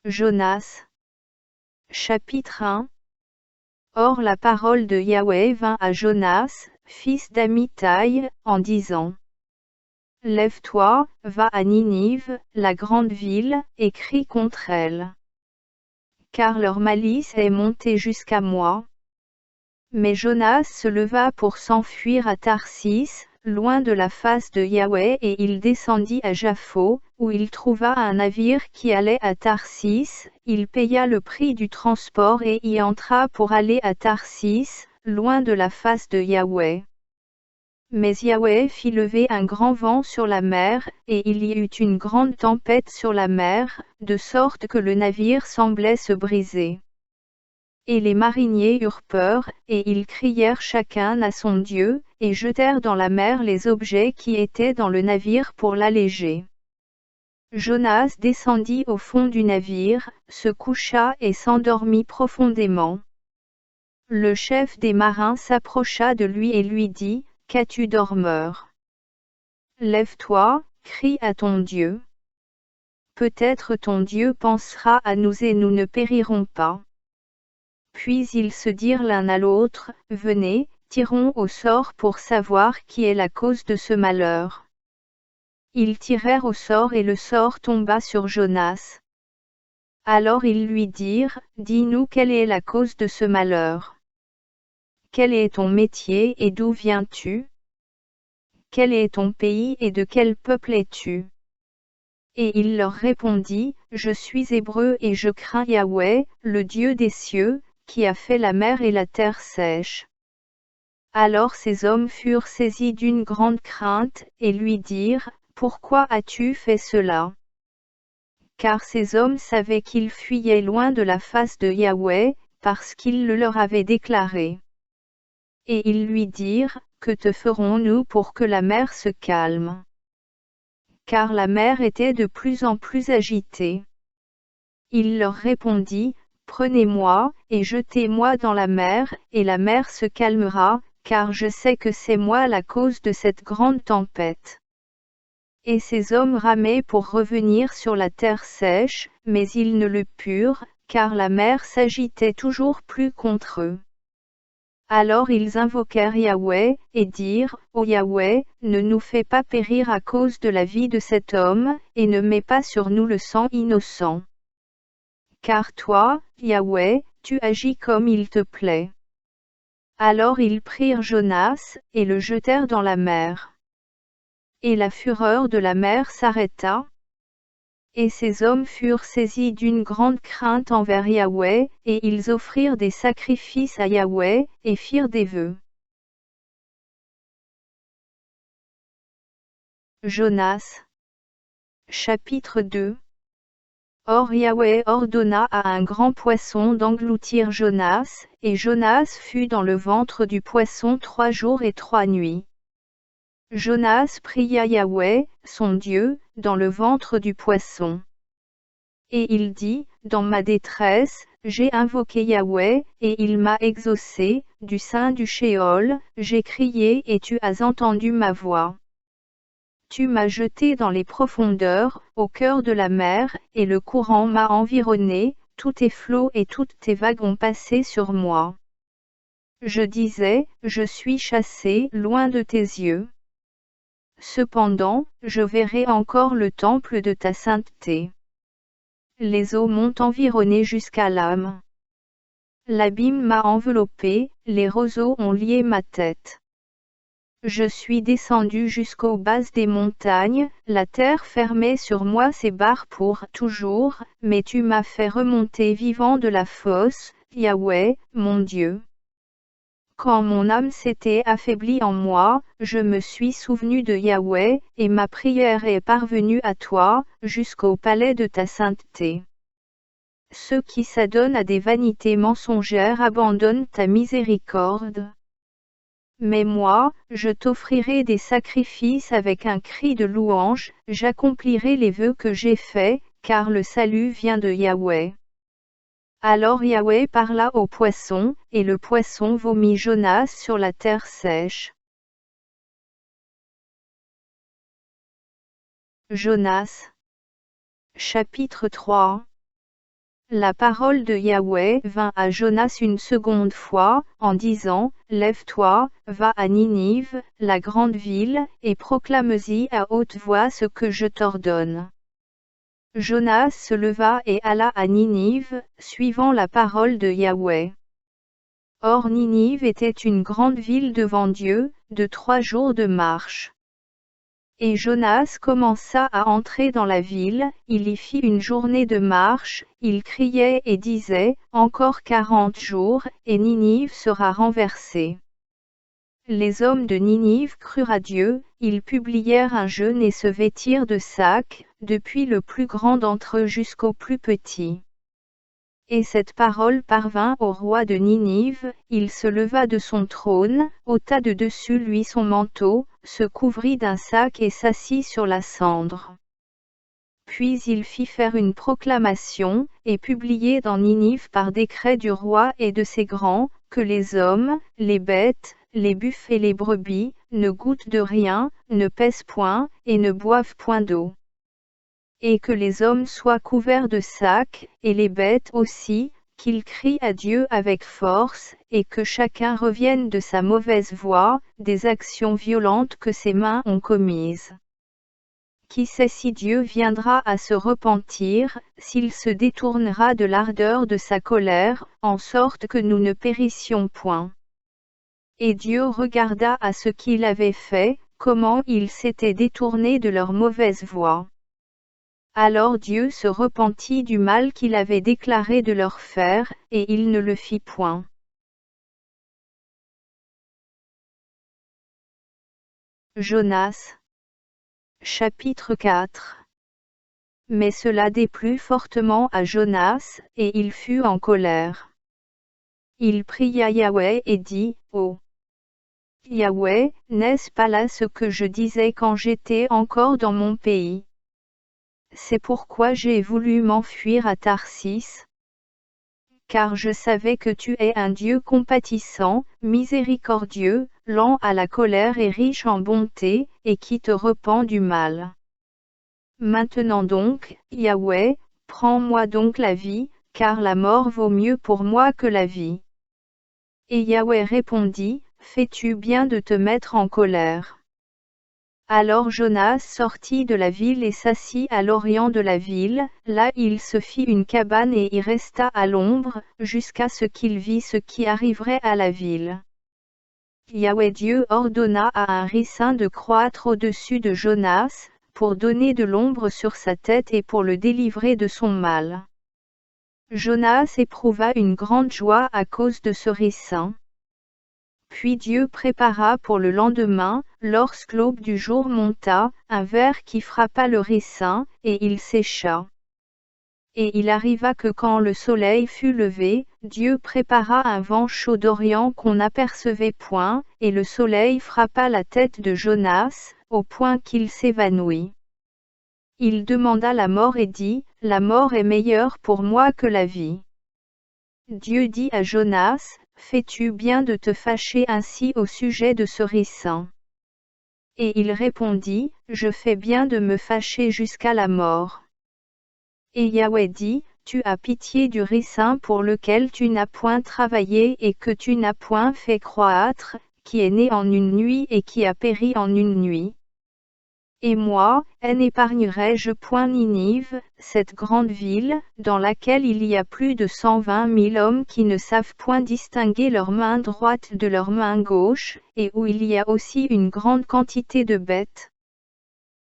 Jonas. Chapitre 1. Or la parole de Yahweh vint à Jonas, fils d'Amittai, en disant: Lève-toi, va à Ninive, la grande ville, et crie contre elle. Car leur malice est montée jusqu'à moi. Mais Jonas se leva pour s'enfuir à Tarsis, loin de la face de Yahweh, et il descendit à Jaffo, où il trouva un navire qui allait à Tarsis. Il paya le prix du transport et y entra pour aller à Tarsis, loin de la face de Yahweh. Mais Yahweh fit lever un grand vent sur la mer, et il y eut une grande tempête sur la mer, de sorte que le navire semblait se briser. Et les mariniers eurent peur, et ils crièrent chacun à son Dieu, et jetèrent dans la mer les objets qui étaient dans le navire pour l'alléger. Jonas descendit au fond du navire, se coucha et s'endormit profondément. Le chef des marins s'approcha de lui et lui dit: Qu'as-tu, dormeur? Lève-toi, crie à ton Dieu. Peut-être ton Dieu pensera à nous et nous ne périrons pas. Puis ils se dirent l'un à l'autre: Venez, tirons au sort pour savoir qui est la cause de ce malheur. Ils tirèrent au sort et le sort tomba sur Jonas. Alors ils lui dirent: Dis-nous quelle est la cause de ce malheur. Quel est ton métier et d'où viens-tu? Quel est ton pays et de quel peuple es-tu? Et il leur répondit: Je suis hébreu et je crains Yahweh, le Dieu des cieux, qui a fait la mer et la terre sèche. Alors ces hommes furent saisis d'une grande crainte, et lui dirent: Pourquoi as-tu fait cela? Car ces hommes savaient qu'ils fuyaient loin de la face de Yahweh, parce qu'il le leur avait déclaré. Et ils lui dirent: Que te ferons-nous pour que la mer se calme? Car la mer était de plus en plus agitée. Il leur répondit: Prenez-moi, et jetez-moi dans la mer, et la mer se calmera, car je sais que c'est moi la cause de cette grande tempête. Et ces hommes ramaient pour revenir sur la terre sèche, mais ils ne le purent, car la mer s'agitait toujours plus contre eux. Alors ils invoquèrent Yahweh, et dirent: Ô Yahweh, ne nous fais pas périr à cause de la vie de cet homme, et ne mets pas sur nous le sang innocent. Car toi, Yahweh, tu agis comme il te plaît. Alors ils prirent Jonas, et le jetèrent dans la mer. Et la fureur de la mer s'arrêta. Et ces hommes furent saisis d'une grande crainte envers Yahweh, et ils offrirent des sacrifices à Yahweh, et firent des vœux. Jonas. Chapitre 2. Or Yahweh ordonna à un grand poisson d'engloutir Jonas, et Jonas fut dans le ventre du poisson 3 jours et 3 nuits. Jonas pria Yahweh, son Dieu, dans le ventre du poisson. Et il dit: Dans ma détresse, j'ai invoqué Yahweh, et il m'a exaucé, du sein du Sheol, j'ai crié et tu as entendu ma voix. Tu m'as jeté dans les profondeurs, au cœur de la mer, et le courant m'a environné, tous tes flots et toutes tes vagues ont passé sur moi. Je disais: Je suis chassé loin de tes yeux. Cependant, je verrai encore le temple de ta sainteté. Les eaux m'ont environné jusqu'à l'âme. L'abîme m'a enveloppé, les roseaux ont lié ma tête. Je suis descendu jusqu'aux bases des montagnes, la terre fermait sur moi ses barres pour toujours, mais tu m'as fait remonter vivant de la fosse, Yahweh, mon Dieu. Quand mon âme s'était affaiblie en moi, je me suis souvenu de Yahweh, et ma prière est parvenue à toi, jusqu'au palais de ta sainteté. Ceux qui s'adonnent à des vanités mensongères abandonnent ta miséricorde. Mais moi, je t'offrirai des sacrifices avec un cri de louange, j'accomplirai les vœux que j'ai faits, car le salut vient de Yahweh. Alors Yahweh parla au poisson, et le poisson vomit Jonas sur la terre sèche. Jonas. Chapitre 3. La parole de Yahweh vint à Jonas une seconde fois, en disant, Lève-toi, va à Ninive, la grande ville, et proclame-y à haute voix ce que je t'ordonne. Jonas se leva et alla à Ninive, suivant la parole de Yahweh. Or Ninive était une grande ville devant Dieu, de 3 jours de marche. Et Jonas commença à entrer dans la ville, il y fit une journée de marche, il criait et disait, Encore 40 jours, et Ninive sera renversée. Les hommes de Ninive crurent à Dieu, ils publièrent un jeûne et se vêtirent de sacs, depuis le plus grand d'entre eux jusqu'au plus petit. Et cette parole parvint au roi de Ninive, il se leva de son trône, ôta de dessus lui son manteau, se couvrit d'un sac et s'assit sur la cendre. Puis il fit faire une proclamation, et publiée dans Ninive par décret du roi et de ses grands, que les hommes, les bêtes, les buffles et les brebis, ne goûtent de rien, ne pèsent point, et ne boivent point d'eau. Et que les hommes soient couverts de sacs, et les bêtes aussi, qu'ils crient à Dieu avec force, et que chacun revienne de sa mauvaise voie, des actions violentes que ses mains ont commises. Qui sait si Dieu viendra à se repentir, s'il se détournera de l'ardeur de sa colère, en sorte que nous ne périssions point. Et Dieu regarda à ce qu'il avait fait, comment ils s'étaient détournés de leur mauvaise voie. Alors Dieu se repentit du mal qu'il avait déclaré de leur faire, et il ne le fit point. Jonas. Chapitre 4. Mais cela déplut fortement à Jonas, et il fut en colère. Il pria Yahweh et dit, Ô Yahweh, n'est-ce pas là ce que je disais quand j'étais encore dans mon pays? C'est pourquoi j'ai voulu m'enfuir à Tarsis. Car je savais que tu es un Dieu compatissant, miséricordieux, lent à la colère et riche en bonté, et qui te repent du mal. Maintenant donc, Yahweh, prends-moi donc la vie, car la mort vaut mieux pour moi que la vie. Et Yahweh répondit, Fais-tu bien de te mettre en colère? Alors Jonas sortit de la ville et s'assit à l'orient de la ville, là il se fit une cabane et y resta à l'ombre, jusqu'à ce qu'il vit ce qui arriverait à la ville. Yahweh Dieu ordonna à un ricin de croître au-dessus de Jonas, pour donner de l'ombre sur sa tête et pour le délivrer de son mal. Jonas éprouva une grande joie à cause de ce ricin. Puis Dieu prépara pour le lendemain, lorsque l'aube du jour monta, un ver qui frappa le ricin, et il sécha. Et il arriva que quand le soleil fut levé, Dieu prépara un vent chaud d'Orient qu'on n'apercevait point, et le soleil frappa la tête de Jonas, au point qu'il s'évanouit. Il demanda la mort et dit, La mort est meilleure pour moi que la vie. Dieu dit à Jonas, Fais-tu bien de te fâcher ainsi au sujet de ce ricin? Et il répondit, Je fais bien de me fâcher jusqu'à la mort. Et Yahweh dit, Tu as pitié du ricin pour lequel tu n'as point travaillé et que tu n'as point fait croître, qui est né en une nuit et qui a péri en une nuit. Et moi, n'épargnerai-je point Ninive, cette grande ville, dans laquelle il y a plus de 120 000 hommes qui ne savent point distinguer leur main droite de leur main gauche, et où il y a aussi une grande quantité de bêtes?